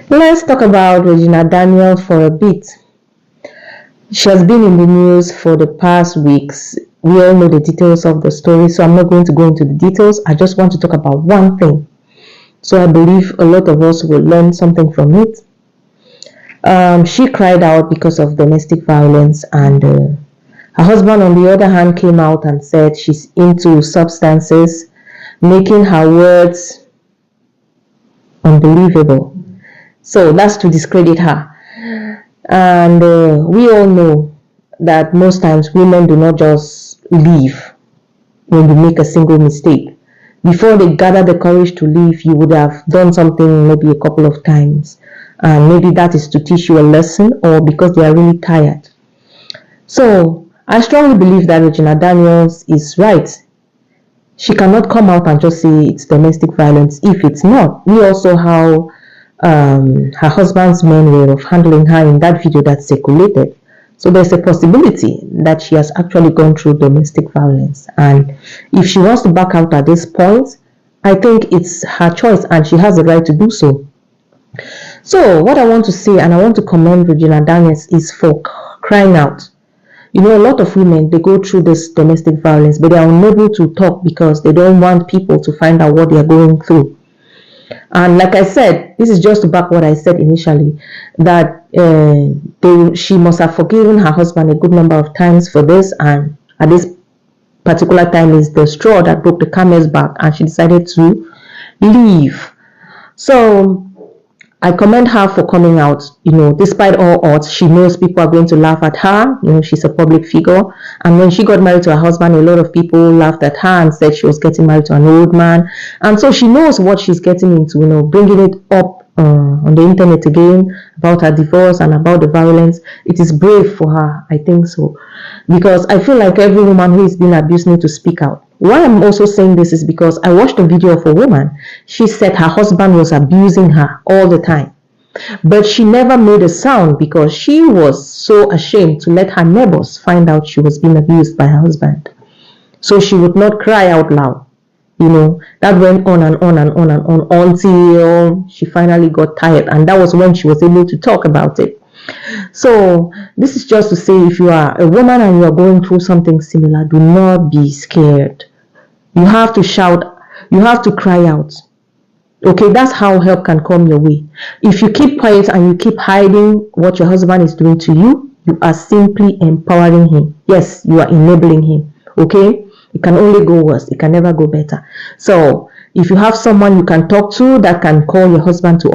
Let's talk about Regina Daniels for a bit. She has been in the news for the past weeks. We all know the details of the story, so I'm not going to go into the details. I just want to talk about one thing. So I believe a lot of us will learn something from it. She cried out because of domestic violence, and her husband, on the other hand, came out and said she's into substances, making her words unbelievable. So that's to discredit her. And we all know that most times women do not just leave when you make a single mistake. Before they gather the courage to leave, you would have done something maybe a couple of times. And maybe that is to teach you a lesson or because they are really tired. So I strongly believe that Regina Daniels is right. She cannot come out and just say it's domestic violence if it's not. We also how her husband's men way of handling her in that video that circulated. So there's a possibility that she has actually gone through domestic violence. And if she wants to back out at this point, I think it's her choice and she has the right to do so. So what I want to say, and I want to commend Regina Daniels, is for crying out. You know, a lot of women, they go through this domestic violence, but they are unable to talk because they don't want people to find out what they are going through. And like I said, this is just to back what I said initially, that she must have forgiven her husband a good number of times for this, and at this particular time is the straw that broke the camel's back, and she decided to leave. So I commend her for coming out. You know, despite all odds, she knows people are going to laugh at her. You know, she's a public figure. And when she got married to her husband, a lot of people laughed at her and said she was getting married to an old man. And so she knows what she's getting into, you know, bringing it up on the internet again about her divorce and about the violence. It is brave for her, I think so. Because I feel like every woman who is being abused needs to speak out. Why I'm also saying this is because I watched a video of a woman. She said her husband was abusing her all the time. But she never made a sound because she was so ashamed to let her neighbors find out she was being abused by her husband. So she would not cry out loud. You know, that went on and on and on and on until she finally got tired. And that was when she was able to talk about it. So this is just to say, if you are a woman and you are going through something similar, do not be scared. You have to shout, you have to cry out. Okay, that's how help can come your way. If you keep quiet and you keep hiding what your husband is doing to you, you are simply empowering him. Yes, you are enabling him. Okay, it can only go worse, it can never go better. So if you have someone you can talk to that can call your husband to